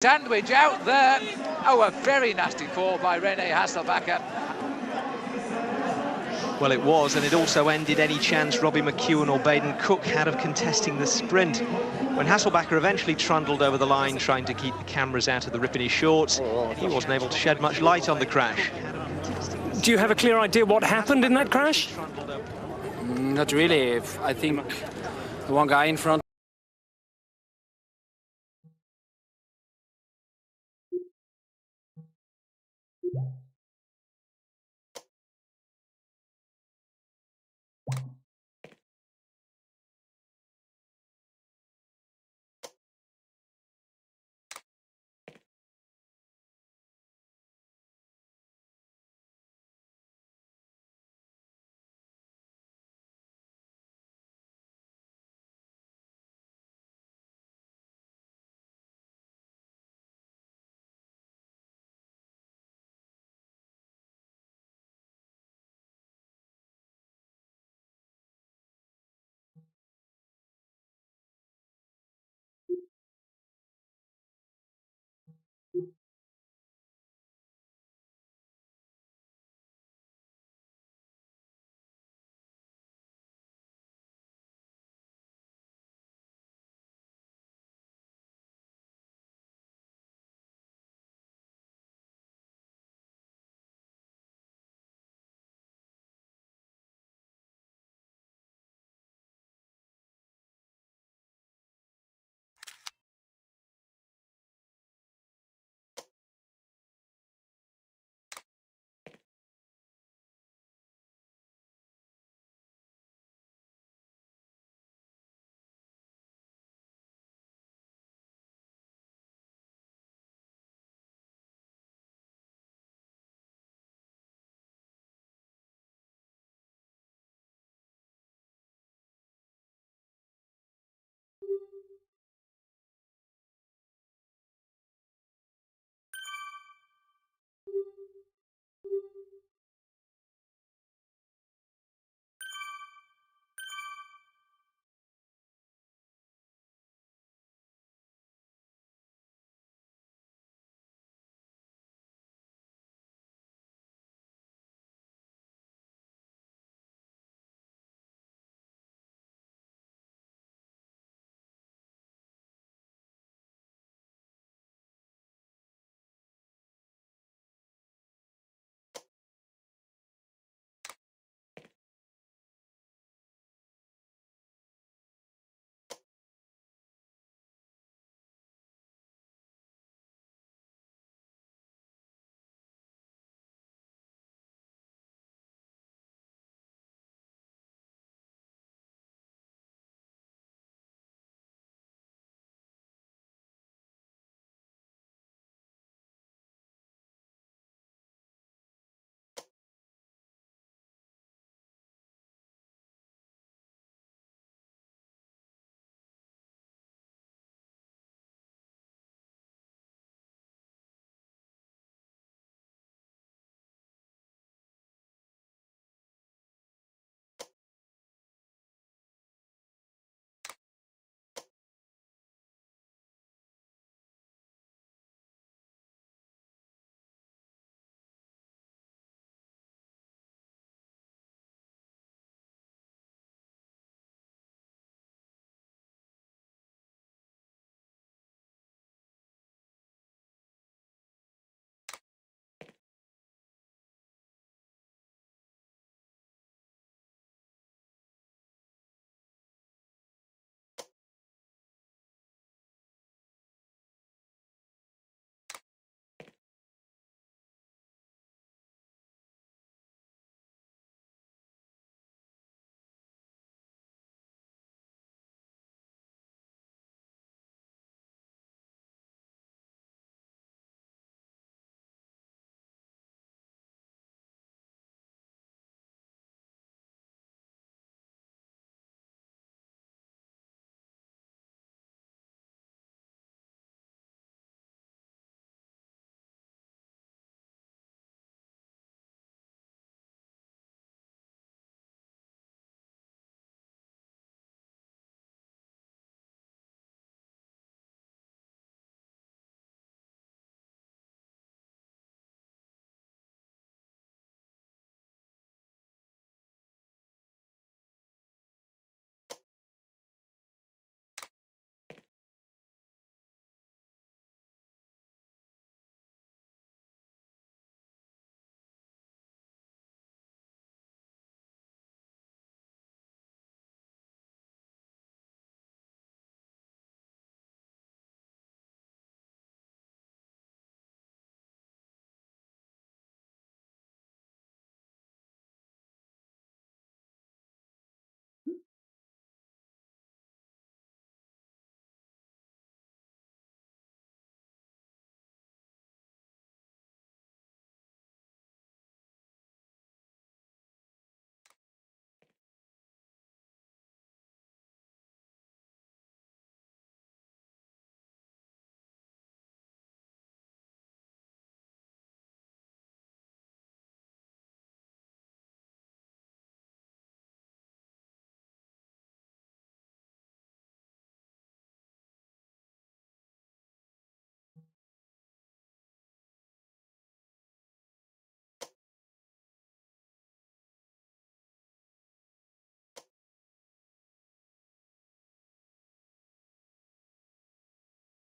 Sandwich out there. Oh, a very nasty fall by René Hasselbacher. Well, it was, and it also ended any chance Robbie McEwen or Baden Cook had of contesting the sprint. When Hasselbacher eventually trundled over the line trying to keep the cameras out of the rip in his shorts, he wasn't able to shed much light on the crash. Do you have a clear idea what happened in that crash? Not really. I think the one guy in front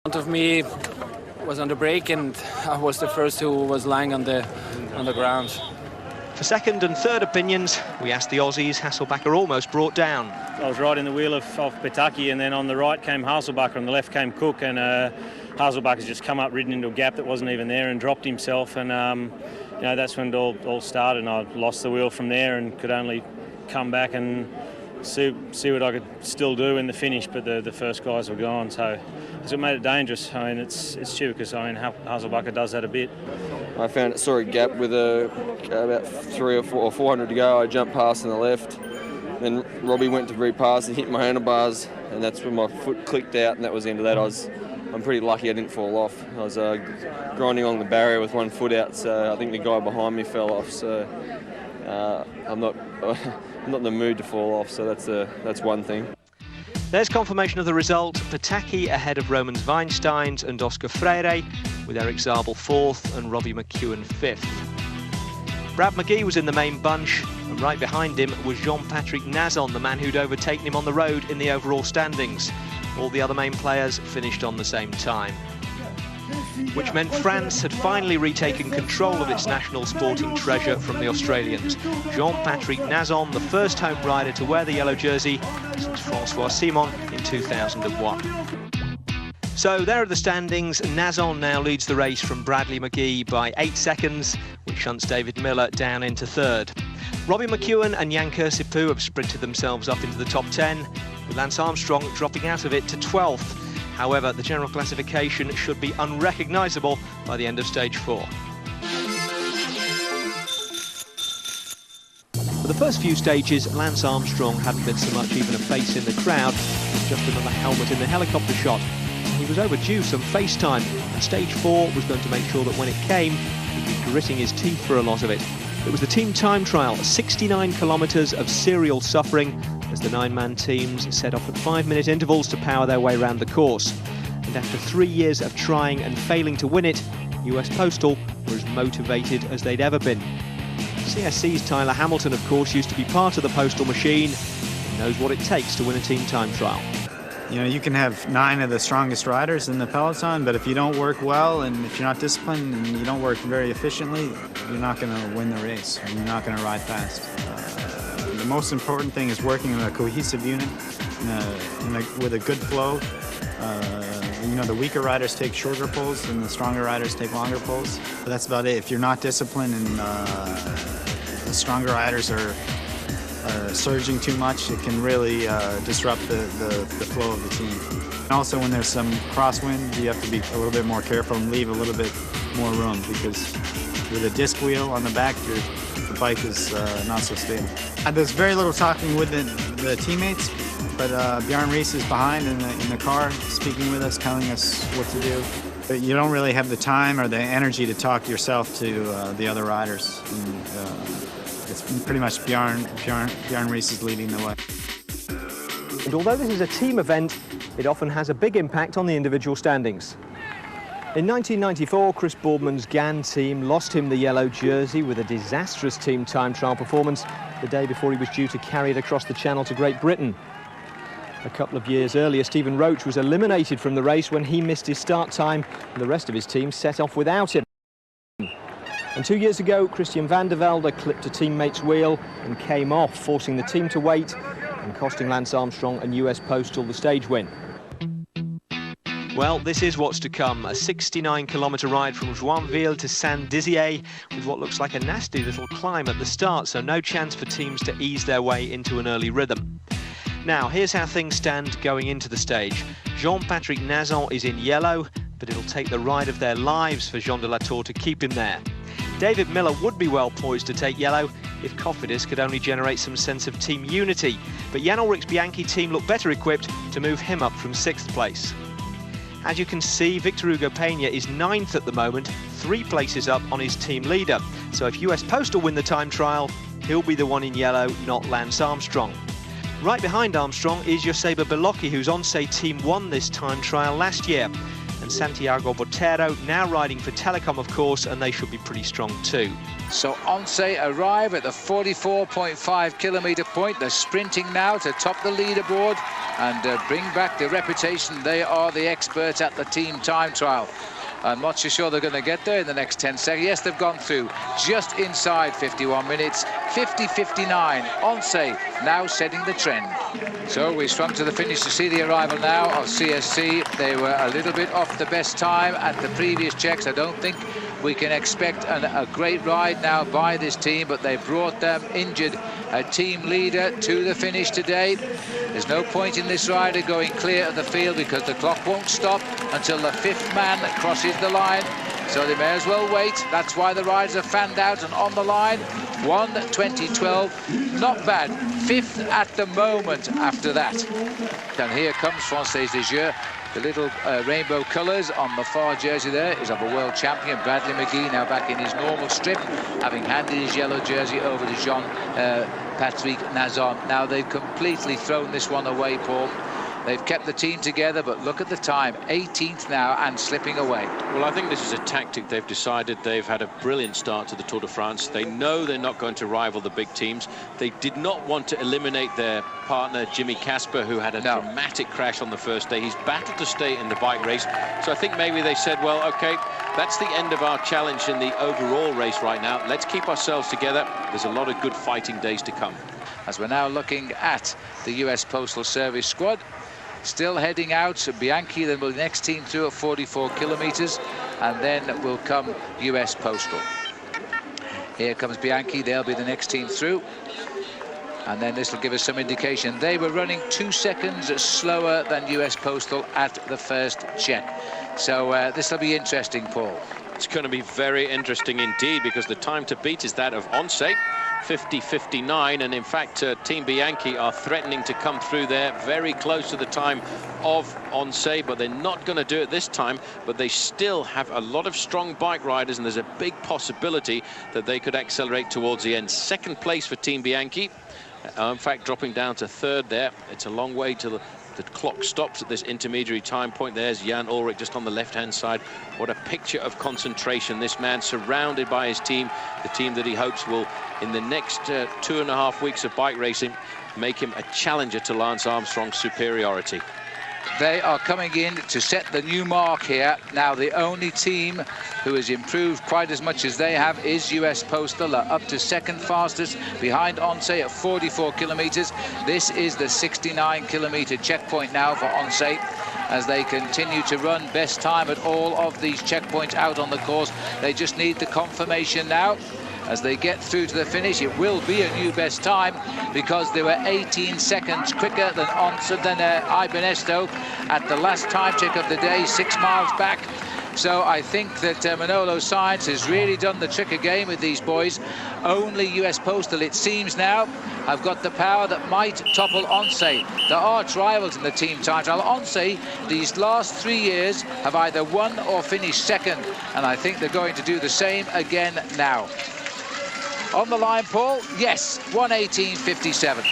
In front of me was on the brake, and I was the first who was lying on the ground. For second and third opinions, we asked the Aussies Hasselbacher almost brought down. I was right in the wheel of Pataki, and then on the right came Hasselbacher, on the left came Cook, and Hasselbacher's just come up, ridden into a gap that wasn't even there, and dropped himself. And you know, that's when it all started. And I lost the wheel from there, and could only come back and see what I could still do in the finish. But the first guys were gone, so that's what made it dangerous. I mean, it's stupid because I mean Hasselbacher does that a bit. I saw a gap with about 300 or 400 to go. I jumped past on the left. Then Robbie went to repass and hit my handlebars, and that's when my foot clicked out, and that was the end of that. I'm pretty lucky I didn't fall off. I was grinding along the barrier with one foot out, so I think the guy behind me fell off. So I'm not in the mood to fall off. So that's one thing. There's confirmation of the result. Pataki ahead of Romans Weinsteins and Oscar Freire, with Eric Zabel fourth and Robbie McEwen fifth. Brad McGee was in the main bunch, and right behind him was Jean-Patrick Nazon, the man who'd overtaken him on the road in the overall standings. All the other main players finished on the same time, which meant France had finally retaken control of its national sporting treasure from the Australians. Jean-Patrick Nazon, the first home rider to wear the yellow jersey since Francois Simon in 2001. So there are the standings. Nazon now leads the race from Bradley McGee by 8 seconds, which shunts David Miller down into third. Robbie McEwen and Jan Kirsipuu have sprinted themselves up into the top 10, with Lance Armstrong dropping out of it to 12th. However, the general classification should be unrecognisable by the end of stage 4. For the first few stages, Lance Armstrong hadn't been so much even a face in the crowd, as just another helmet in the helicopter shot. He was overdue some face time, and stage 4 was going to make sure that when it came, he'd be gritting his teeth for a lot of it. It was the team time trial, 69 kilometres of serial suffering, as the 9-man teams set off at 5-minute intervals to power their way around the course. And after 3 years of trying and failing to win it, US Postal were as motivated as they'd ever been. CSC's Tyler Hamilton, of course, used to be part of the Postal machine and knows what it takes to win a team time trial. You know, you can have 9 of the strongest riders in the peloton, but if you don't work well and if you're not disciplined and you don't work very efficiently, you're not going to win the race and you're not going to ride fast. The most important thing is working in a cohesive unit, with a good flow. You know, the weaker riders take shorter pulls and the stronger riders take longer pulls. But that's about it. If you're not disciplined and the stronger riders are surging too much, it can really disrupt the flow of the team. And also when there's some crosswind, you have to be a little bit more careful and leave a little bit more room, because with a disc wheel on the back, the bike is not so stable. There's very little talking with the teammates, but Bjarne Riis is behind in the car, speaking with us, telling us what to do. But you don't really have the time or the energy to talk yourself to the other riders. It's pretty much Bjarne Riis is leading the way. And although this is a team event, it often has a big impact on the individual standings. In 1994, Chris Boardman's GAN team lost him the yellow jersey with a disastrous team time trial performance the day before he was due to carry it across the Channel to Great Britain. A couple of years earlier, Stephen Roach was eliminated from the race when he missed his start time, and the rest of his team set off without him. And 2 years ago, Christian van der Velde clipped a teammate's wheel and came off, forcing the team to wait and costing Lance Armstrong and US Postal the stage win. Well, this is what's to come. A 69-kilometre ride from Joinville to Saint-Dizier with what looks like a nasty little climb at the start, so no chance for teams to ease their way into an early rhythm. Now, here's how things stand going into the stage. Jean-Patrick Nazon is in yellow, but it'll take the ride of their lives for Jean de la Tour to keep him there. David Miller would be well poised to take yellow if Cofidis could only generate some sense of team unity, but Jan Ullrich's Bianchi team look better equipped to move him up from 6th place. As you can see, Victor Hugo Peña is 9th at the moment, 3 places up on his team leader. So if US Postal win the time trial, he'll be the one in yellow, not Lance Armstrong. Right behind Armstrong is Joseba Belocchi, whose Onse team won this time trial last year. and Santiago Botero now riding for Telecom, of course, and they should be pretty strong too. So Onse arrive at the 44.5 kilometre point. They're sprinting now to top the leaderboard and bring back the reputation. They are the experts at the team time trial. I'm not so sure they're going to get there in the next 10 seconds. Yes, they've gone through just inside 51 minutes. 50.59. Onse now setting the trend. So we swung to the finish to see the arrival now of CSC. They were a little bit off the best time at the previous checks. I don't think we can expect a great ride now by this team, but they brought them injured a team leader to the finish today. There's no point in this rider going clear of the field because the clock won't stop until the 5th man crosses the line. So they may as well wait. That's why the riders are fanned out and on the line. 1:20.12, not bad. 5th at the moment after that. And here comes Française des Jeux. The little rainbow colours on the far jersey there is of a world champion, Bradley McGee, now back in his normal strip, having handed his yellow jersey over to Jean-Patrick Nazon. Now they've completely thrown this one away, Paul. They've kept the team together, but look at the time, 18th now and slipping away. Well, I think this is a tactic they've decided. They've had a brilliant start to the Tour de France. They know they're not going to rival the big teams. They did not want to eliminate their partner, Jimmy Casper, who had a dramatic crash on the first day. He's battled to stay in the bike race. So I think maybe they said, well, OK, that's the end of our challenge in the overall race right now. Let's keep ourselves together. There's a lot of good fighting days to come. As we're now looking at the US Postal Service squad, still heading out. So Bianchi then will be the next team through at 44 kilometres, and then will come US Postal. Here comes Bianchi, they'll be the next team through. And then this will give us some indication. They were running 2 seconds slower than US Postal at the first check. So this will be interesting, Paul. It's going to be very interesting indeed, because the time to beat is that of Onse. 50.59, and in fact Team Bianchi are threatening to come through there very close to the time of Onse, but they're not going to do it this time. But they still have a lot of strong bike riders, and there's a big possibility that they could accelerate towards the end. Second place for Team Bianchi, in fact dropping down to 3rd there. It's a long way to the clock stops at this intermediary time point. There's Jan Ullrich just on the left-hand side. What a picture of concentration. This man surrounded by his team, the team that he hopes will, in the next 2.5 weeks of bike racing, make him a challenger to Lance Armstrong's superiority. They are coming in to set the new mark here. Now, the only team who has improved quite as much as they have is US Postal, up to 2nd fastest behind Onse at 44 kilometres. This is the 69 kilometre checkpoint now for Onse, as they continue to run best time at all of these checkpoints out on the course. They just need the confirmation now. As they get through to the finish, it will be a new best time, because they were 18 seconds quicker than Ibanesto at the last time check of the day, 6 miles back. So I think that Manolo Sainz has really done the trick again with these boys. Only US Postal, it seems now, have got the power that might topple Onse. There are rivals in the team time trial. Onse, these last 3 years, have either won or finished 2nd, and I think they're going to do the same again now. On the line, Paul, yes, 1:18.57.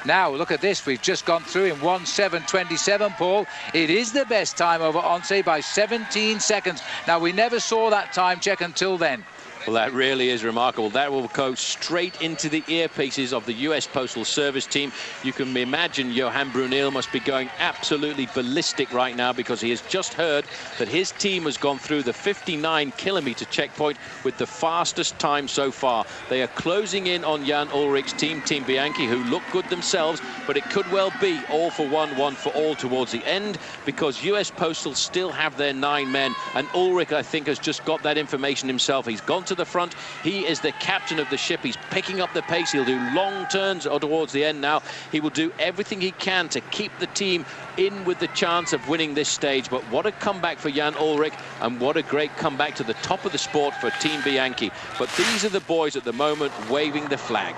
Now, look at this. We've just gone through in 1:7.27, Paul. It is the best time over Onse by 17 seconds. Now, we never saw that time check until then. Well, that really is remarkable. That will go straight into the earpieces of the US Postal Service team. You can imagine Johan Brunel must be going absolutely ballistic right now, because he has just heard that his team has gone through the 59-kilometre checkpoint with the fastest time so far. They are closing in on Jan Ullrich's team, Team Bianchi, who look good themselves, but it could well be all for one, one for all towards the end, because US Postal still have their 9 men, and Ullrich, I think, has just got that information himself. He's gone to the front. He is the captain of the ship. He's picking up the pace. He'll do long turns towards the end now. He will do everything he can to keep the team in with the chance of winning this stage. But what a comeback for Jan Ullrich, and what a great comeback to the top of the sport for Team Bianchi. But these are the boys at the moment waving the flag.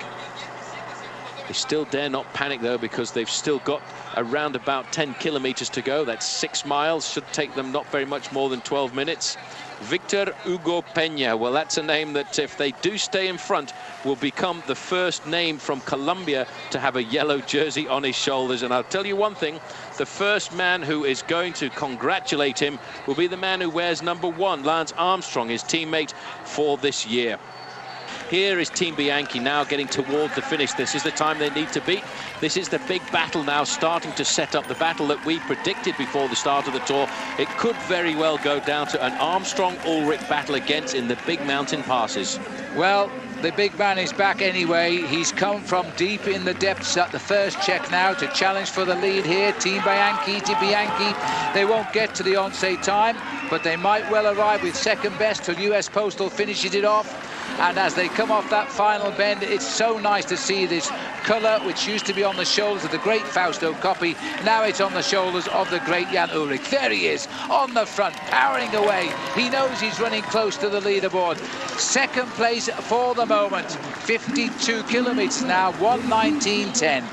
They still dare not panic, though, because they've still got around about 10 kilometres to go. That's 6 miles. Should take them not very much more than 12 minutes. Victor Hugo Peña, well, that's a name that, if they do stay in front, will become the first name from Colombia to have a yellow jersey on his shoulders. And I'll tell you one thing, The first man who is going to congratulate him will be the man who wears number 1, Lance Armstrong, his teammate for this year. Here is Team Bianchi now getting towards the finish. This is the time they need to beat. This is the big battle now, starting to set up the battle that we predicted before the start of the Tour. It could very well go down to an Armstrong-Ulrich battle against in the big mountain passes. Well, the big man is back anyway. He's come from deep in the depths at the first check now to challenge for the lead here. Team Bianchi to Bianchi. They won't get to the on-say time, but they might well arrive with second best till US Postal finishes it off. And as they come off that final bend, it's so nice to see this colour, which used to be on the shoulders of the great Fausto Coppi. Now it's on the shoulders of the great Jan Ullrich. There he is, on the front, powering away. He knows he's running close to the leaderboard. Second place for the moment. 52 kilometres now, 1:19.10.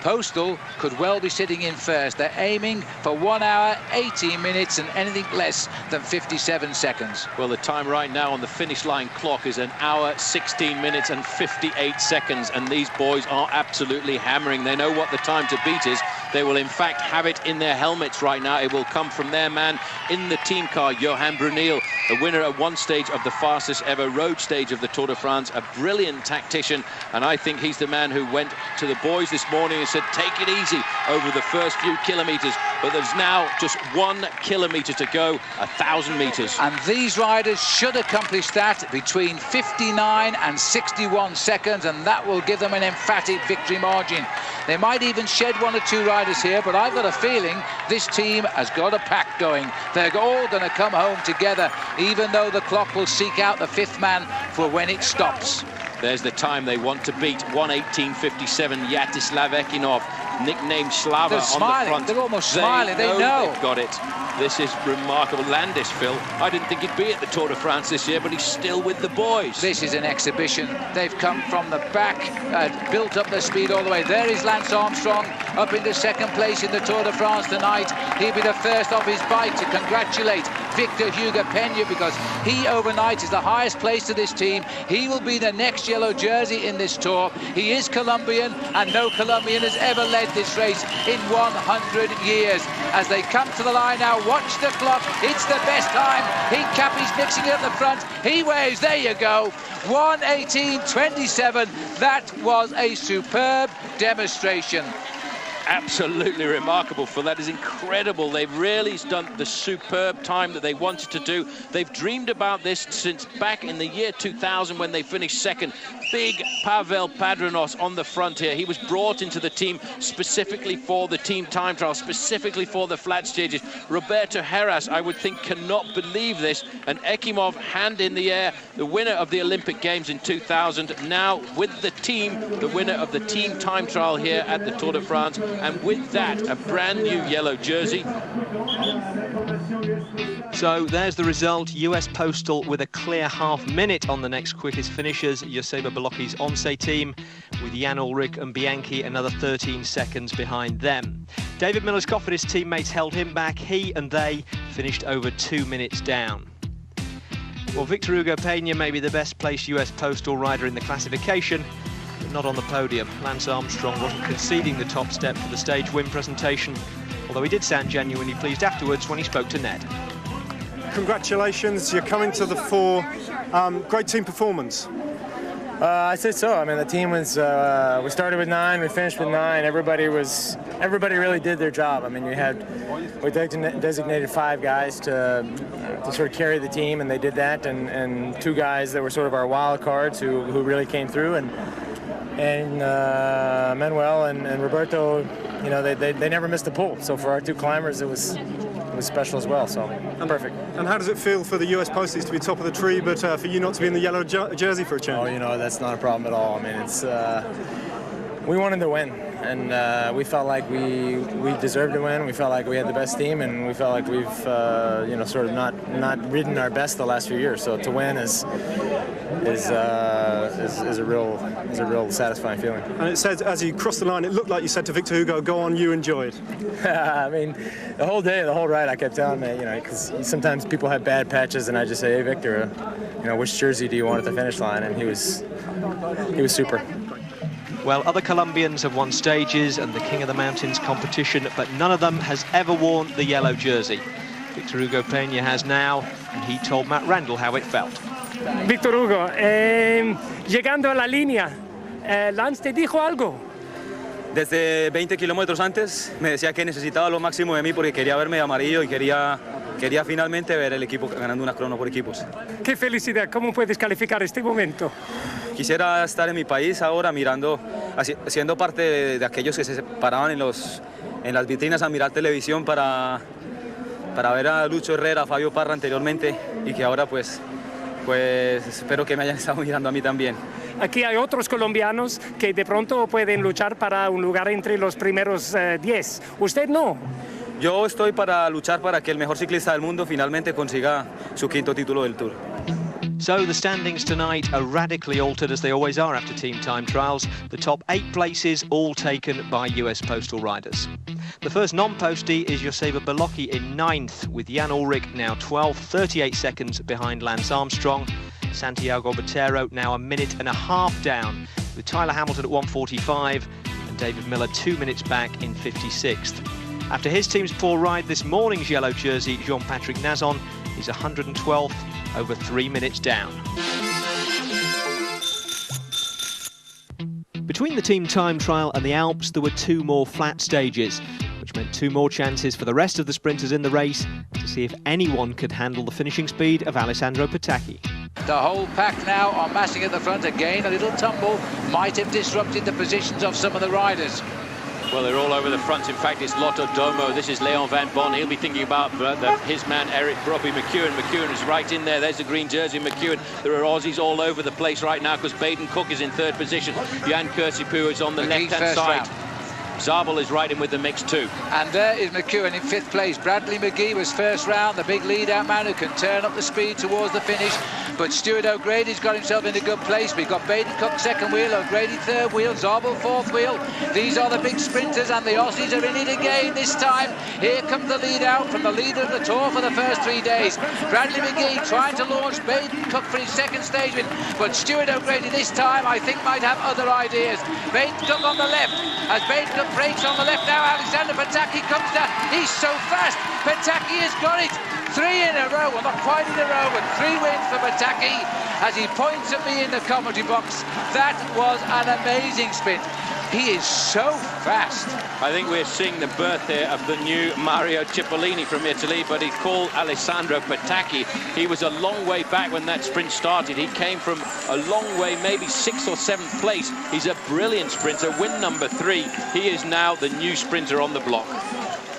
Postal could well be sitting in first. They're aiming for 1 hour, 18 minutes and anything less than 57 seconds. Well, the time right now on the finish line clock is 1 hour, 16 minutes and 58 seconds. And these boys are absolutely hammering. They know what the time to beat is. They will, in fact, have it in their helmets right now. It will come from their man in the team car, Johan Bruneel, the winner at one stage of the fastest ever road stage of the Tour de France, a brilliant tactician. And I think he's the man who went to the boys this morning and said, take it easy over the first few kilometres. But there's now just 1 kilometre to go, 1,000 metres. And these riders should accomplish that between 59 and 61 seconds, and that will give them an emphatic victory margin. They might even shed 1 or 2 riders here, but I've got a feeling this team has got a pack going. They're all going to come home together, even though the clock will seek out the 5th man for when it stops. There's the time they want to beat, 1:18.57, Yaroslav Ekinov, nicknamed Slava, on the front. They're almost smiling, they know they've got it. This is remarkable. Landis, Phil, I didn't think he'd be at the Tour de France this year, but he's still with the boys. This is an exhibition. They've come from the back, built up their speed all the way. There is Lance Armstrong, up into second place in the Tour de France tonight. He'll be the first off his bike to congratulate Victor Hugo Peña, because he overnight is the highest place to this team. He will be the next yellow jersey in this Tour. He is Colombian, and no Colombian has ever led this race in 100 years. As they come to the line now, watch the clock. It's the best time. Hincapie's mixing it up the front. He waves. There you go. 1:18.27. That was a superb demonstration. Absolutely remarkable, Phil. That is incredible. They've really done the superb time that they wanted to do. They've dreamed about this since back in the year 2000 when they finished second. Big Pavel Padronos on the front here. He was brought into the team specifically for the team time trial, specifically for the flat stages. Roberto Heras, I would think, cannot believe this. And Ekimov, hand in the air, the winner of the Olympic Games in 2000, now with the team, the winner of the team time trial here at the Tour de France. And with that, a brand new yellow jersey. So there's the result. US Postal with a clear half-minute on the next quickest finishers. Joseba Bolocchi's Once team, with Jan Ullrich and Bianchi another 13 seconds behind them. David Miller's-Koff and his teammates held him back. He and they finished over 2 minutes down. Well, Victor Hugo Peña may be the best placed US Postal rider in the classification, but not on the podium. Lance Armstrong wasn't conceding the top step for the stage win presentation, although he did sound genuinely pleased afterwards when he spoke to Ned. Congratulations, you're coming to the fore. Great team performance. I'd say so. I mean, the team was, we started with 9, we finished with 9. Everybody really did their job. I mean, we designated 5 guys to sort of carry the team, and they did that, and 2 guys that were sort of our wild cards who really came through, and Manuel and Roberto, you know, they never missed a pull. So for our 2 climbers, it was special as well, so perfect. And how does it feel for the US Posties to be top of the tree, but for you not to be in the yellow jersey for a change? Oh, you know, that's not a problem at all. I mean, it's we wanted to win, and we felt like we deserved to win. We felt like we had the best team, and we felt like we've you know, sort of not ridden our best the last few years. So to win is a real satisfying feeling. And it said, as you crossed the line, it looked like you said to Victor Hugo, "Go on, you enjoy it." I mean, the whole day, the whole ride, I kept telling him, you know, because sometimes people have bad patches, and I just say, "Hey, Victor, you know, which jersey do you want at the finish line?" And he was super. Well, other Colombians have won stages and the King of the Mountains competition, but none of them has ever worn the yellow jersey. Victor Hugo Peña has now, and he told Matt Rendell how it felt. Victor Hugo, llegando a la línea, Lance te dijo algo. Desde 20 kilómetros antes me decía que necesitaba lo máximo de mí porque quería verme de amarillo y quería finalmente ver el equipo ganando una crono por equipos. Qué felicidad, ¿cómo puedes calificar este momento? Quisiera estar en mi país ahora mirando, siendo parte de aquellos que se paraban en las vitrinas a mirar televisión para ver a Lucho Herrera, a Fabio Parra anteriormente y que ahora pues espero que me hayan estado mirando a mí también. Aquí hay otros colombianos que de pronto pueden luchar para un lugar entre los primeros 10. ¿Usted no? Yo estoy para luchar para que el mejor ciclista del mundo finalmente consiga su quinto título del Tour. So the standings tonight are radically altered, as they always are after team time trials. The top 8 places all taken by US postal riders. The first non-postie is Joseba Belocchi in 9th, with Jan Ullrich now 12th, 38 seconds behind Lance Armstrong. Santiago Botero now a minute and a half down, with Tyler Hamilton at 1:45 and David Miller 2 minutes back in 56th. After his team's poor ride, this morning's yellow jersey, Jean-Patrick Nazon, is 112th, over 3 minutes down. Between the team time trial and the Alps, there were 2 more flat stages, which meant 2 more chances for the rest of the sprinters in the race to see if anyone could handle the finishing speed of Alessandro Petacchi. The whole pack now are massing at the front again. A little tumble might have disrupted the positions of some of the riders. Well, they're all over the front. In fact, it's Lotto Domo. This is Leon Van Bon. He'll be thinking about his man, Robbie McEwen. McEwen is right in there. There's the green jersey, McEwen. There are Aussies all over the place right now because Baden Cook is in 3rd position. Jan Kursipu is on the left-hand side. Round. Zabel is right in with the mix too. And there is McEwen in 5th place. Bradley McGee was 1st round, the big lead-out man who can turn up the speed towards the finish. But Stuart O'Grady's got himself in a good place. We've got Baden Cook 2nd wheel, O'Grady 3rd wheel, Zabel 4th wheel. These are the big sprinters, and the Aussies are in it again this time. Here comes the lead-out from the leader of the Tour for the first 3 days. Bradley McGee trying to launch Baden Cook for his 2nd stage win. But Stuart O'Grady this time, I think, might have other ideas. Baden Cook on the left. As Baden Cook breaks on the left now, Alexander Petacchi comes down. He's so fast. Petacchi has got it. 3 in a row, well, not quite in a row, but 3 wins for Petacchi. As he points at me in the commentary box, that was an amazing sprint. He is so fast. I think we're seeing the birth here of the new Mario Cipollini from Italy, but he's called Alessandro Petacchi. He was a long way back when that sprint started. He came from a long way, maybe 6th or 7th place. He's a brilliant sprinter, win number 3. He is now the new sprinter on the block.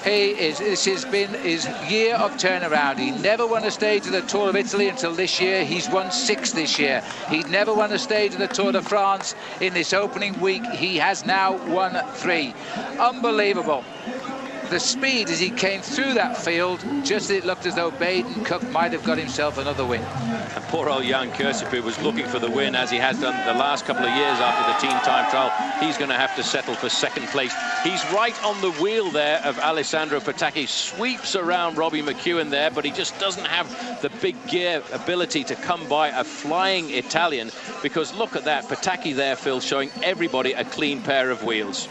This has been his year of turnaround. He never won a stage of the Tour of Italy until this year. He's won 6 this year. He'd never won a stage of the Tour de France in this opening week. He has now won 3. Unbelievable. The speed as he came through that field, just as it looked as though Baden Cook might have got himself another win. And poor old Jan Kursipu was looking for the win, as he has done the last couple of years after the team time trial. He's going to have to settle for 2nd place. He's right on the wheel there of Alessandro Petacchi. Sweeps around Robbie McEwen there, but he just doesn't have the big gear ability to come by a flying Italian, because look at that, Petacchi there, Phil, showing everybody a clean pair of wheels.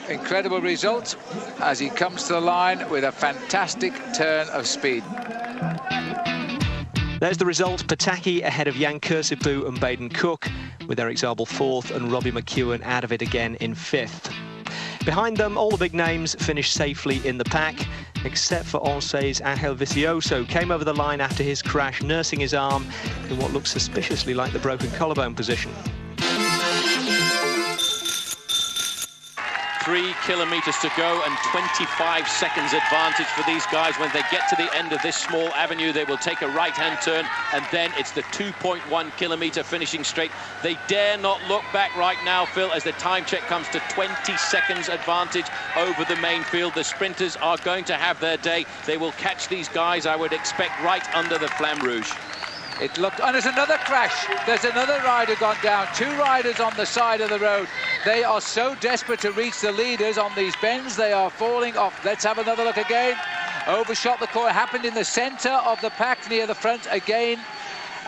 Incredible result as he comes to the line with a fantastic turn of speed. There's the result. Petacchi ahead of Jan Kursipu and Baden Cook, with Eric Zabel 4th and Robbie McEwen out of it again in 5th. Behind them, all the big names finished safely in the pack, except for Onse's Angel Vicioso. Came over the line after his crash, nursing his arm in what looks suspiciously like the broken collarbone position. 3 kilometers to go and 25 seconds advantage for these guys. When they get to the end of this small avenue, they will take a right-hand turn, and then it's the 2.1 kilometer finishing straight. They dare not look back right now, Phil, as the time check comes to 20 seconds advantage over the main field. The sprinters are going to have their day. They will catch these guys, I would expect, right under the Flamme Rouge. It looked, and there's another crash. There's another rider gone down. 2 riders on the side of the road. They are so desperate to reach the leaders on these bends. They are falling off. Let's have another look again. Overshot the corner. Happened in the center of the pack near the front again.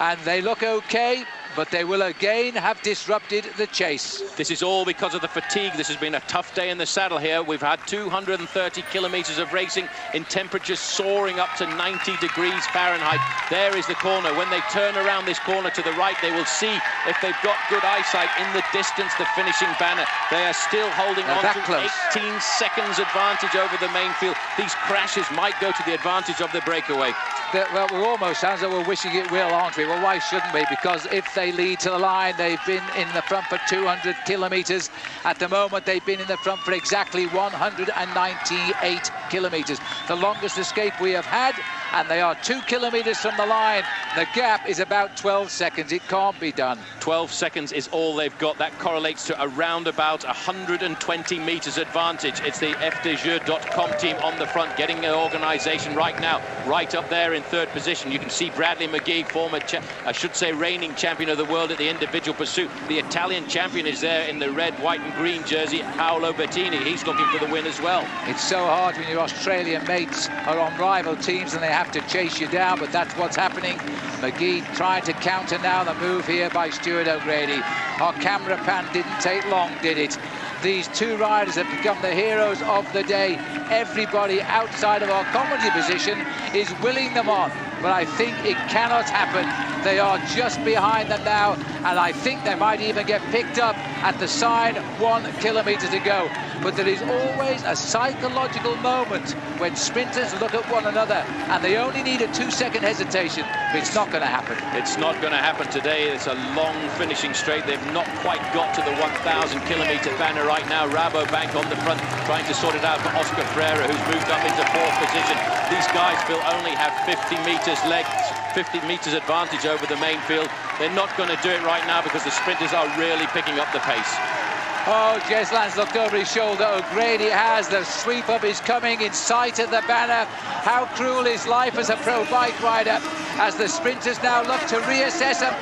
And they look okay. but they will again have disrupted the chase. This is all because of the fatigue. This has been a tough day in the saddle here. We've had 230 kilometres of racing in temperatures soaring up to 90 degrees Fahrenheit. There is the corner. When they turn around this corner to the right, they will see if they've got good eyesight in the distance, the finishing banner. They are still holding on to 18 seconds advantage over the main field. These crashes might go to the advantage of the breakaway. Well, we're almost, sounds like we're wishing it will, aren't we? Well, why shouldn't we? Because if they lead to the line, they've been in the front for 200 kilometres. At the moment, they've been in the front for exactly 198 kilometres. The longest escape we have had, and they are 2 kilometres from the line. The gap is about 12 seconds. It can't be done. 12 seconds is all they've got. That correlates to around about 120 metres advantage. It's the fdejeux.com team on the front, getting the organisation right now, right up there in third position. You can see Bradley McGee, former, reigning champion of the world at the individual pursuit. The Italian champion is there in the red, white and green jersey, Paolo Bettini. He's looking for the win as well. It's so hard when your Australian mates are on rival teams and they have to chase you down, but that's what's happening. McGee trying to counter now the move here by Stuart O'Grady. Our camera pan didn't take long, did it? These two riders have become the heroes of the day. Everybody outside of our comedy position is willing them on, but I think it cannot happen. They are just behind them now, and I think they might even get picked up at the sign 1 kilometre to go. But there is always a psychological moment when sprinters look at one another, and they only need a 2-second hesitation, but it's not going to happen. It's not going to happen today. It's a long finishing straight. They've not quite got to the 1,000 kilometre banner right now. Rabobank on the front trying to sort it out for Oscar Freire, who's moved up into 4th position. These guys will only have 50 metres legs, 50 metres advantage over the main field. They're not going to do it right now because the sprinters are really picking up the pace. Oh, Jeslan's looked over his shoulder. O'Grady has. The sweep up is coming in sight of the banner. How cruel is life as a pro bike rider as the sprinters now look to reassess, and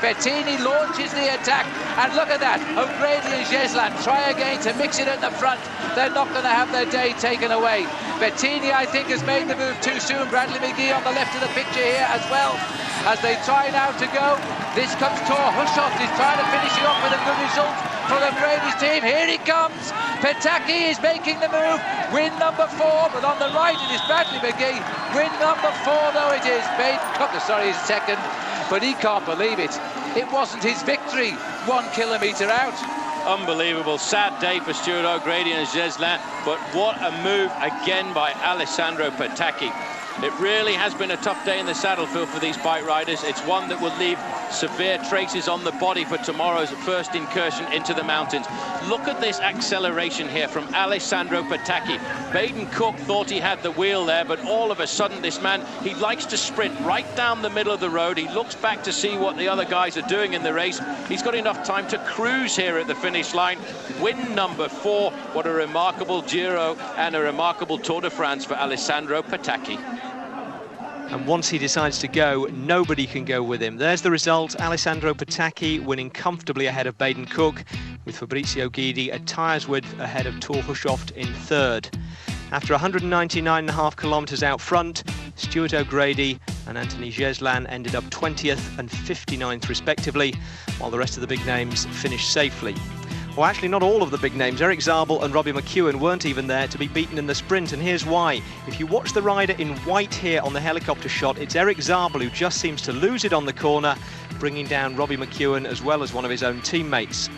Bettini launches the attack. And look at that, O'Grady and Jeslan try again to mix it at the front. They're not going to have their day taken away. Bettini, I think, has made the move too soon. Bradley McGee on the left of the picture here as well, as they try now to go. This comes Thor Hushovd. He's trying to finish it off with a good result for O'Grady's team. Here he comes. Petacchi is making the move. Win number 4, but on the right it is Bradley McGee. Win number 4, though it is. Baden Cook, sorry, he's second, but he can't believe it. It wasn't his victory 1 kilometre out. Unbelievable. Sad day for Stuart O'Grady and Jeslan, but what a move again by Alessandro Petacchi. It really has been a tough day in the saddle, Phil, for these bike riders. It's one that will leave severe traces on the body for tomorrow's first incursion into the mountains. Look at this acceleration here from Alessandro Petacchi. Baden Cook thought he had the wheel there, but all of a sudden this man, he likes to sprint right down the middle of the road. He looks back to see what the other guys are doing in the race. He's got enough time to cruise here at the finish line. Win number 4. What a remarkable Giro and a remarkable Tour de France for Alessandro Petacchi. And once he decides to go, nobody can go with him. There's the result. Alessandro Petacchi winning comfortably ahead of Baden Cook, with Fabrizio Guidi a tyres width ahead of Thor Hushovd in 3rd. After 199.5 kilometres out front, Stuart O'Grady and Anthony Jeslan ended up 20th and 59th respectively, while the rest of the big names finished safely. Well, actually, not all of the big names. Eric Zabel and Robbie McEwen weren't even there to be beaten in the sprint, and here's why. If you watch the rider in white here on the helicopter shot, it's Eric Zabel who just seems to lose it on the corner, bringing down Robbie McEwen as well as one of his own teammates.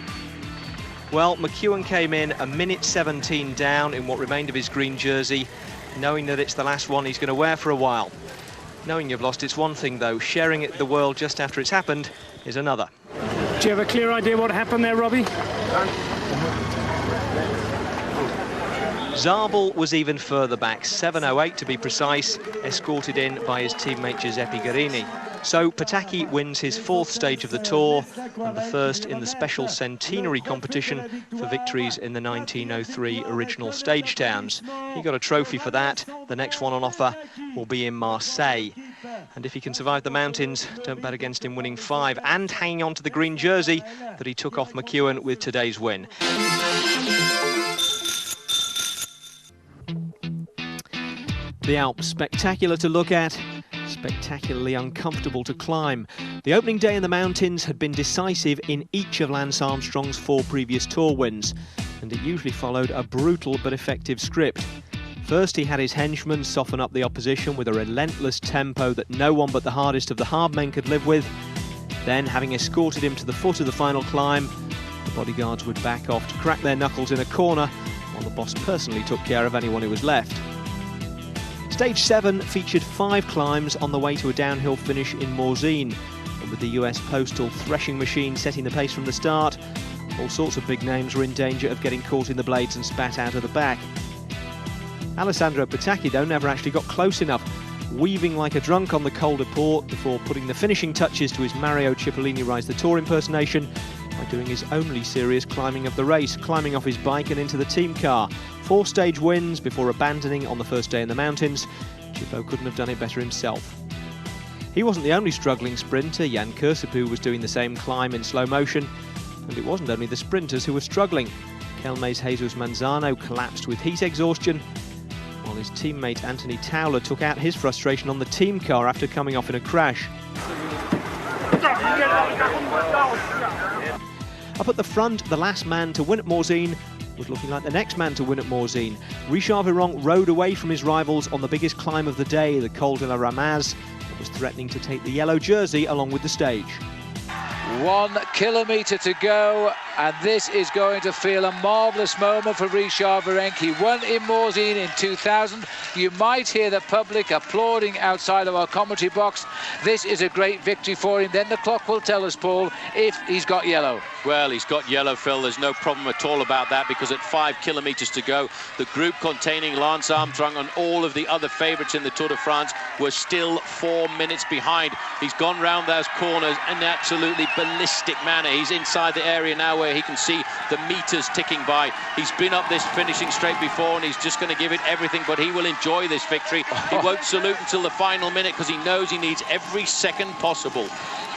Well, McEwen came in a minute 17 down in what remained of his green jersey, knowing that it's the last one he's going to wear for a while. Knowing you've lost, it's one thing, though. Sharing it with the world just after it's happened is another. Do you have a clear idea what happened there, Robbie? Zabel was even further back, 7:08 to be precise, escorted in by his teammate Giuseppe Guerini. So Petacchi wins his 4th stage of the Tour and the 1st in the special centenary competition for victories in the 1903 original stage towns. He got a trophy for that. The next one on offer will be in Marseille. And if he can survive the mountains, don't bet against him winning 5 and hanging on to the green jersey that he took off McEwen with today's win. The Alps, spectacular to look at, spectacularly uncomfortable to climb. The opening day in the mountains had been decisive in each of Lance Armstrong's 4 previous Tour wins, and it usually followed a brutal but effective script. First, he had his henchmen soften up the opposition with a relentless tempo that no one but the hardest of the hard men could live with. Then, having escorted him to the foot of the final climb, the bodyguards would back off to crack their knuckles in a corner, while the boss personally took care of anyone who was left. Stage 7 featured 5 climbs on the way to a downhill finish in Morzine, and with the US Postal threshing machine setting the pace from the start, all sorts of big names were in danger of getting caught in the blades and spat out of the back. Alessandro Petacchi, though, never actually got close enough, weaving like a drunk on the Col de Port before putting the finishing touches to his Mario Cipollini Rise the Tour impersonation by doing his only serious climbing of the race, climbing off his bike and into the team car. 4 stage wins before abandoning on the first day in the mountains. Cipo couldn't have done it better himself. He wasn't the only struggling sprinter. Jan Kursipuu was doing the same climb in slow motion, and it wasn't only the sprinters who were struggling. Kelme's Jesus Manzano collapsed with heat exhaustion, while his teammate Anthony Towler took out his frustration on the team car after coming off in a crash. Up at the front, the last man to win at Morzine was looking like the next man to win at Morzine. Richard Virenque rode away from his rivals on the biggest climb of the day, the Col de la Ramaz, and was threatening to take the yellow jersey along with the stage. 1 kilometre to go, and this is going to feel a marvellous moment for Richard Virenque. He won in Morzine in 2000. You might hear the public applauding outside of our commentary box. This is a great victory for him. Then the clock will tell us, Paul, if he's got yellow. Well, he's got yellow, Phil. There's no problem at all about that, because at 5 kilometres to go, the group containing Lance Armstrong and all of the other favourites in the Tour de France were still 4 minutes behind. He's gone round those corners in an absolutely ballistic manner. He's inside the area now where he can see the meters ticking by. He's been up this finishing straight before, and he's just going to give it everything, but he will enjoy this victory. He won't salute until the final minute, because he knows he needs every second possible.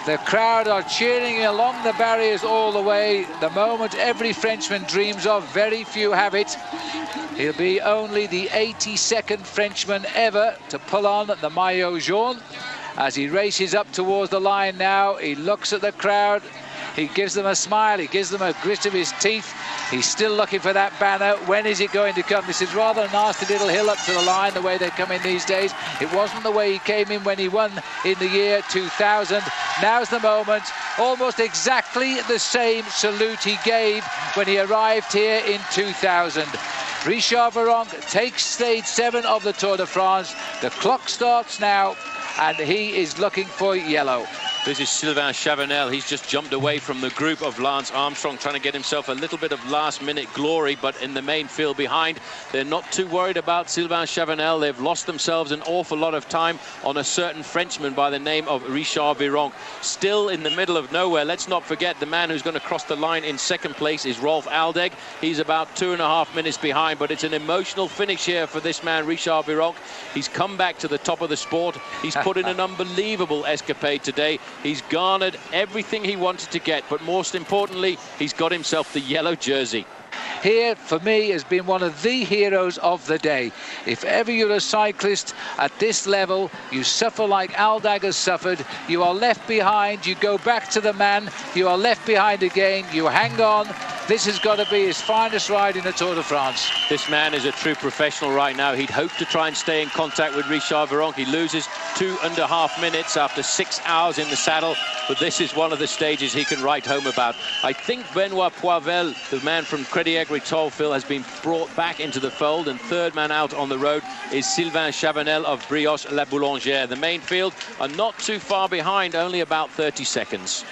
The crowd are cheering along the barriers all the way. The moment every Frenchman dreams of, very few have it. He'll be only the 82nd Frenchman ever to pull on the maillot jaune. As he races up towards the line now, he looks at the crowd. He gives them a smile, he gives them a grit of his teeth. He's still looking for that banner. When is it going to come? This is rather a nasty little hill up to the line, the way they come in these days. It wasn't the way he came in when he won in the year 2000. Now's the moment. Almost exactly the same salute he gave when he arrived here in 2000. Richard Virenque takes stage 7 of the Tour de France. The clock starts now, and he is looking for yellow. This is Sylvain Chavanel. He's just jumped away from the group of Lance Armstrong, trying to get himself a little bit of last-minute glory, but in the main field behind, they're not too worried about Sylvain Chavanel. They've lost themselves an awful lot of time on a certain Frenchman by the name of Richard Virenque. Still in the middle of nowhere. Let's not forget the man who's going to cross the line in second place is Rolf Aldag. He's about 2.5 minutes behind, but it's an emotional finish here for this man, Richard Virenque. He's come back to the top of the sport. He's put in an unbelievable escapade today. He's garnered everything he wanted to get, but most importantly, he's got himself the yellow jersey. Here, for me, has been one of the heroes of the day. If ever you're a cyclist at this level, you suffer like Aldag has suffered, you are left behind, you go back to the man, you are left behind again, you hang on. This has got to be his finest ride in the Tour de France. This man is a true professional right now. He'd hoped to try and stay in contact with Richard Virenque. He loses 2.5 minutes after 6 hours in the saddle, but this is one of the stages he can write home about. I think Benoit Poivel, the man from Crédit Agricole, Phil, has been brought back into the fold, and third man out on the road is Sylvain Chavanel of Brioche-la-Boulangère. The main field are not too far behind, only about 30 seconds.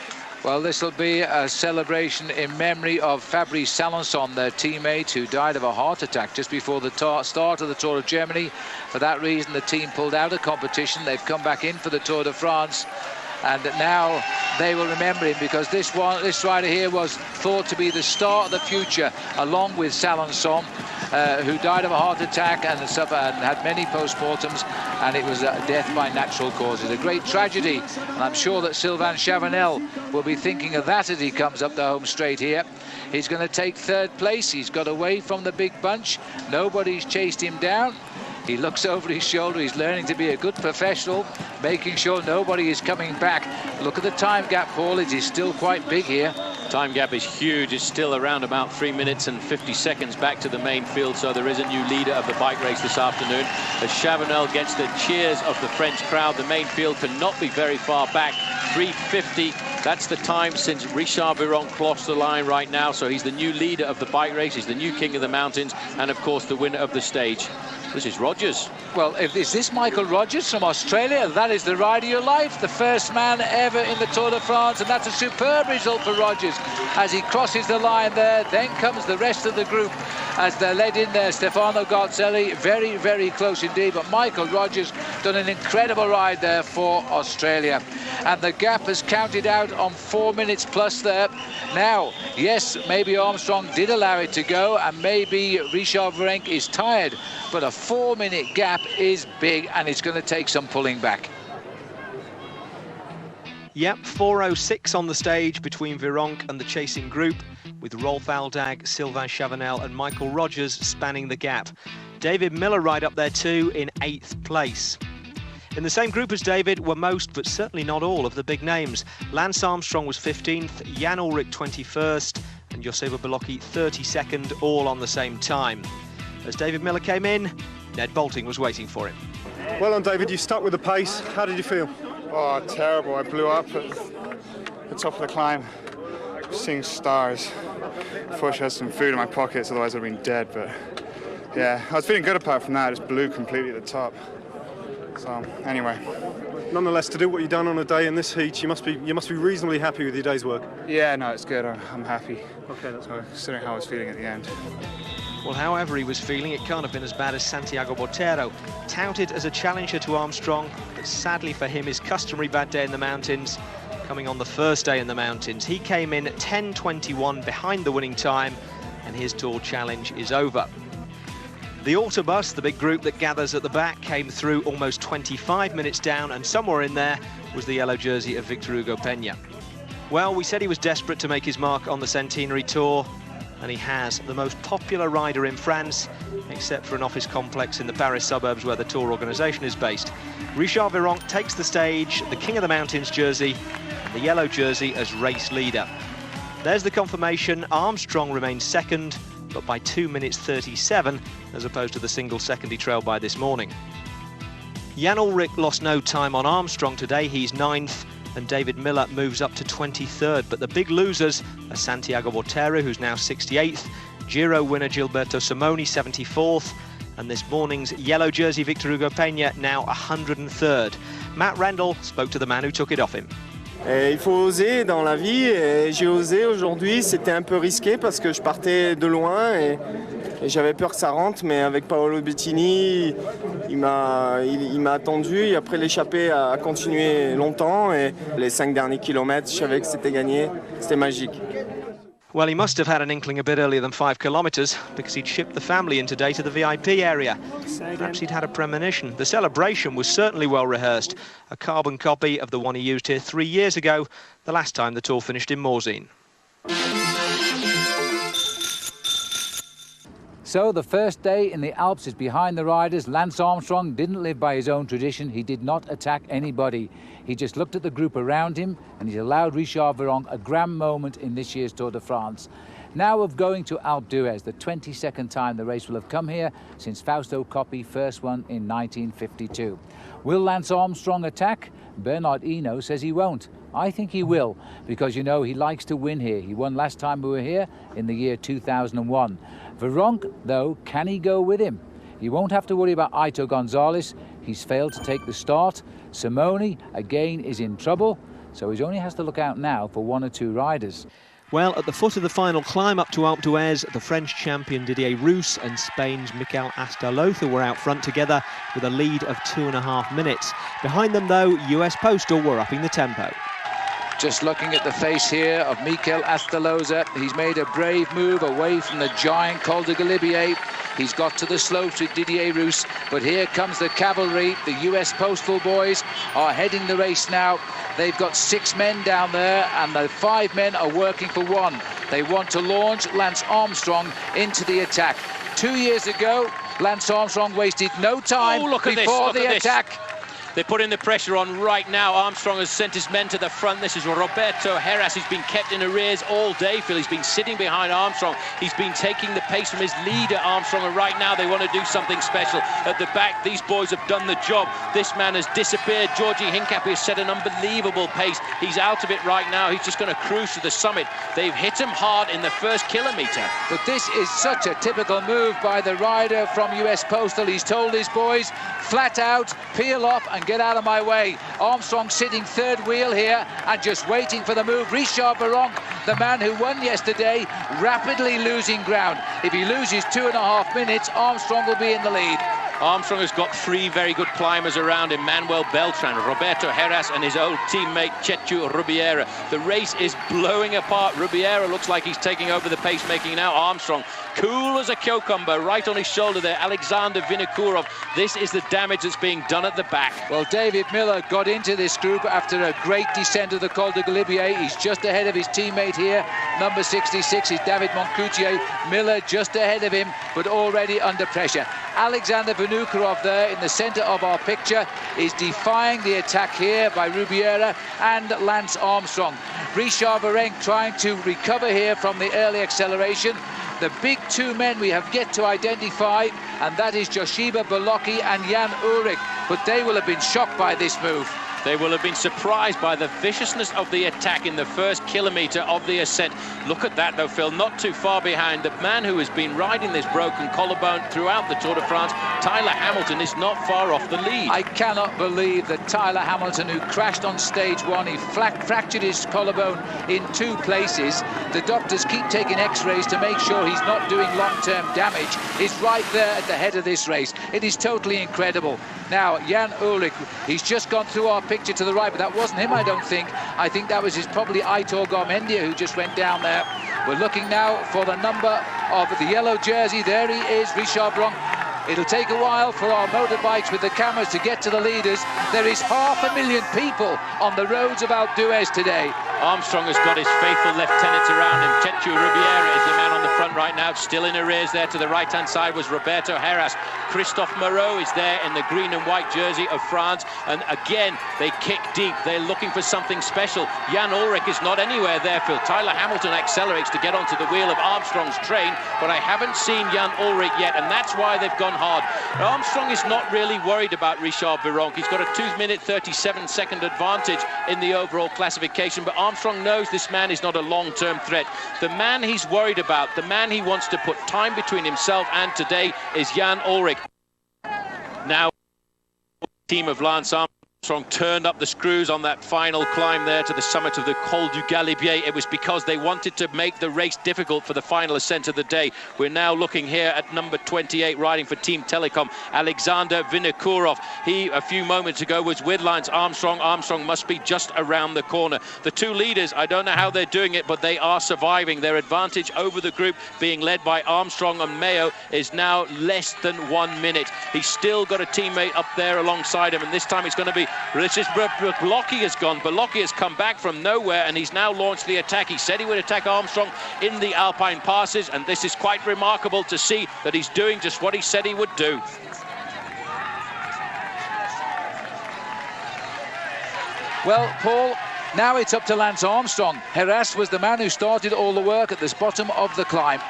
Well, this will be a celebration in memory of Fabrice Salençon, their teammate, who died of a heart attack just before the start of the Tour of Germany. For that reason, the team pulled out of competition. They've come back in for the Tour de France, and now they will remember him, because this rider here was thought to be the star of the future, along with Salençon, who died of a heart attack and had many postmortems, and it was a death by natural causes. A great tragedy, and I'm sure that Sylvain Chavanel will be thinking of that as he comes up the home straight here. He's going to take third place. He's got away from the big bunch. Nobody's chased him down. He looks over his shoulder. He's learning to be a good professional, making sure nobody is coming back. Look at the time gap, Paul. It is still quite big here. Time gap is huge. It's still around about 3 minutes and 50 seconds back to the main field, so there is a new leader of the bike race this afternoon. As Chavanel gets the cheers of the French crowd, the main field cannot be very far back. 3:50, that's the time since Richard Virenque crossed the line right now, so he's the new leader of the bike race, he's the new king of the mountains, and of course the winner of the stage. This is Rogers. Well, is this Michael Rogers from Australia? That is the ride of your life, the first man ever in the Tour de France, and that's a superb result for Rogers as he crosses the line there. Then comes the rest of the group as they're led in there. Stefano Garzelli, very, very close indeed, but Michael Rogers done an incredible ride there for Australia. And the gap has counted out on 4 minutes plus there. Now, yes, maybe Armstrong did allow it to go, and maybe Richard Virenque is tired, but a 4-minute gap is big, and it's going to take some pulling back. Yep, 4:06 on the stage between Virenque and the chasing group, with Rolf Aldag, Sylvain Chavanel and Michael Rogers spanning the gap. David Miller right up there too in 8th place. In the same group as David were most, but certainly not all, of the big names. Lance Armstrong was 15th, Jan Ullrich 21st, and Joseba Belocchi 32nd, all on the same time. As David Miller came in, Ned Bolting was waiting for him. Well done, David. You stuck with the pace. How did you feel? Oh, terrible. I blew up at the top of the climb, seeing stars. Unfortunately, I had some food in my pockets, otherwise I'd have been dead. But yeah, I was feeling good apart from that. I just blew completely at the top. So anyway. Nonetheless, to do what you've done on a day in this heat, you must be reasonably happy with your day's work. Yeah, no, it's good. I'm happy. Okay, that's good. Considering how I was feeling at the end. Well, however he was feeling, it can't have been as bad as Santiago Botero. Touted as a challenger to Armstrong, but sadly for him, his customary bad day in the mountains, coming on the first day in the mountains. He came in 10:21 behind the winning time, and his Tour challenge is over. The Autobus, the big group that gathers at the back, came through almost 25 minutes down, and somewhere in there was the yellow jersey of Victor Hugo Peña. Well, we said he was desperate to make his mark on the Centenary Tour, and he has. The most popular rider in France, except for an office complex in the Paris suburbs where the Tour organisation is based. Richard Virenque takes the stage, the King of the Mountains jersey, and the yellow jersey as race leader. There's the confirmation. Armstrong remains second, but by 2 minutes 37, as opposed to the single second he trailed by this morning. Jan Ullrich lost no time on Armstrong today. He's 9th, and David Miller moves up to 23rd. But the big losers are Santiago Botero, who's now 68th, Giro winner Gilberto Simoni, 74th, and this morning's yellow jersey Victor Hugo Peña, now 103rd. Matt Rendell spoke to the man who took it off him. Il faut oser dans la vie, et j'ai osé aujourd'hui. C'était un peu risqué parce que je partais de loin et j'avais peur que ça rentre, mais avec Paolo Bettini, il m'a attendu, et après l'échappée a continué longtemps, et les 5 derniers kilomètres, je savais que c'était gagné, c'était magique. Well, he must have had an inkling a bit earlier than 5 kilometres, because he'd shipped the family in today to the VIP area. Perhaps he'd had a premonition. The celebration was certainly well rehearsed, a carbon copy of the one he used here 3 years ago, the last time the Tour finished in Morzine. So the first day in the Alps is behind the riders. Lance Armstrong didn't live by his own tradition. He did not attack anybody. He just looked at the group around him, and he's allowed Richard Virenque a grand moment in this year's Tour de France. Now of going to Alpe d'Huez, the 22nd time the race will have come here since Fausto Coppi first won in 1952. Will Lance Armstrong attack? Bernard Hinault says he won't. I think he will, because, you know, he likes to win here. He won last time we were here in the year 2001. Virenque, though, can he go with him? He won't have to worry about Aito Gonzalez. He's failed to take the start. Simoni, again, is in trouble, so he only has to look out now for 1 or 2 riders. Well, at the foot of the final climb up to Alpe d'Huez, the French champion Didier Rousse and Spain's Mikel Astarloza were out front together with a lead of 2.5 minutes. Behind them, though, US Postal were upping the tempo. Just looking at the face here of Mikel Astarloza, he's made a brave move away from the giant Col de Galibier. He's got to the slopes with Didier Rousse, but here comes the cavalry. The US Postal boys are heading the race now. They've got 6 men down there, and the 5 men are working for 1. They want to launch Lance Armstrong into the attack. 2 years ago, Lance Armstrong wasted no time before the attack. They're putting the pressure on right now. Armstrong has sent his men to the front. This is Roberto HRS. He's been kept in arrears all day, Phil. He's been sitting behind Armstrong. He's been taking the pace from his leader, Armstrong, and right now they want to do something special. At the back, these boys have done the job. This man has disappeared. Georgie Hincapie has set an unbelievable pace. He's out of it right now. He's just going to cruise to the summit. They've hit him hard in the first kilometre. But this is such a typical move by the rider from US Postal. He's told his boys, flat out, peel off and get out of my way. Armstrong sitting third wheel here and just waiting for the move. Richard Virenque, the man who won yesterday, rapidly losing ground. If he loses 2.5 minutes, Armstrong will be in the lead. Armstrong has got 3 very good climbers around him. Manuel Beltran, Roberto HRS and his old teammate Chechu Rubiera. The race is blowing apart. Rubiera looks like he's taking over the pace-making now. Armstrong, cool as a cucumber, right on his shoulder there. Alexander Vinokurov. This is the damage that's being done at the back. Well, David Miller got into this group after a great descent of the Col de Galibier. He's just ahead of his teammate here. Number 66 is David Moncoutier. Miller just ahead of him, but already under pressure. Alexander Vinokurov there in the centre of our picture is defying the attack here by Rubiera and Lance Armstrong. Richard Virenque trying to recover here from the early acceleration. The big 2 men we have yet to identify, and that is Joshiba Bolocki and Jan Ullrich, but they will have been shocked by this move. They will have been surprised by the viciousness of the attack in the first kilometre of the ascent. Look at that, though, Phil, not too far behind. The man who has been riding this broken collarbone throughout the Tour de France, Tyler Hamilton, is not far off the lead. I cannot believe that Tyler Hamilton, who crashed on stage 1, he fractured his collarbone in 2 places. The doctors keep taking x-rays to make sure he's not doing long-term damage. He's right there at the head of this race. It is totally incredible. Now, Jan Ullrich, he's just gone through our picture to the right, but that wasn't him, I don't think. I think that was probably Aitor Garmendia who just went down there. We're looking now for the number of the yellow jersey. There he is, Richard Virenque. It'll take a while for our motorbikes with the cameras to get to the leaders. There is 500,000 people on the roads of Alpe d'Huez today. Armstrong has got his faithful lieutenants around him. Chechu Rubiera is the man on the front right now, still in arrears there. To the right-hand side was Roberto HRS. Christophe Moreau is there in the green and white jersey of France. And again, they kick deep. They're looking for something special. Jan Ullrich is not anywhere there, Phil. Tyler Hamilton accelerates to get onto the wheel of Armstrong's train, but I haven't seen Jan Ullrich yet, and that's why they've gone hard. Armstrong is not really worried about Richard Virenque. He's got a 2-minute 37-second advantage in the overall classification, but Armstrong knows this man is not a long-term threat. The man he's worried about, the man he wants to put time between himself and today, is Jan Ullrich. Now, the team of Lance Armstrong turned up the screws on that final climb there to the summit of the Col du Galibier. It was because they wanted to make the race difficult for the final ascent of the day. We're now looking here at number 28, riding for Team Telecom, Alexander Vinokurov. He, a few moments ago, was with Lance Armstrong. Armstrong must be just around the corner. The 2 leaders, I don't know how they're doing it, but they are surviving. Their advantage over the group, being led by Armstrong and Mayo, is now less than 1 minute. He's still got a teammate up there alongside him, and this time it's going to be Bolocki has gone. Bolocki has come back from nowhere, and he's now launched the attack. He said he would attack Armstrong in the Alpine passes, and this is quite remarkable to see that he's doing just what he said he would do. Well, Paul, now it's up to Lance Armstrong. HRS was the man who started all the work at the bottom of the climb.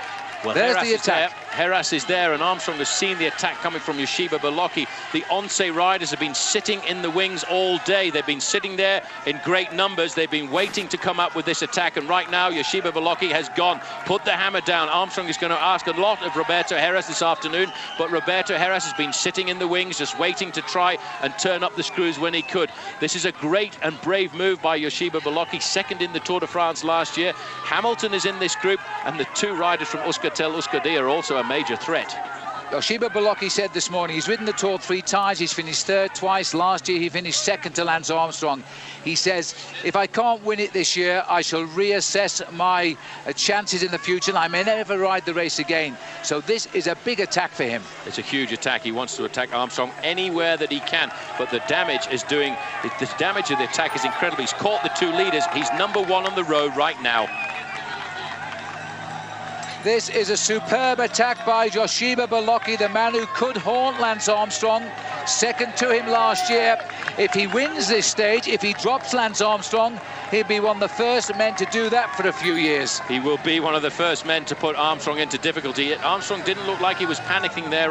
Well, there's the attack. HRS is there, and Armstrong has seen the attack coming from Joshiba Bolocki. The Once riders have been sitting in the wings all day. They've been sitting there in great numbers. They've been waiting to come up with this attack, and right now Joshiba Bolocki has gone. Put the hammer down. Armstrong is going to ask a lot of Roberto HRS this afternoon, but Roberto HRS has been sitting in the wings, just waiting to try and turn up the screws when he could. This is a great and brave move by Joshiba Bolocki, second in the Tour de France last year. Hamilton is in this group, and the 2 riders from Euskaltel-Euskadi are also a major threat. Joshiba Bolocki said this morning he's ridden the Tour 3 times, he's finished third twice. Last year he finished second to Lance Armstrong. He says, if I can't win it this year, I shall reassess my chances in the future, and I may never ride the race again. So this is a big attack for him. It's a huge attack. He wants to attack Armstrong anywhere that he can, but the damage of the attack is incredible. He's caught the 2 leaders. He's number 1 on the road right now. This is a superb attack by Yoshima Bolocki, the man who could haunt Lance Armstrong. Second to him last year. If he wins this stage, if he drops Lance Armstrong, he'll be one of the first men to do that for a few years. He will be one of the first men to put Armstrong into difficulty. Armstrong didn't look like he was panicking there.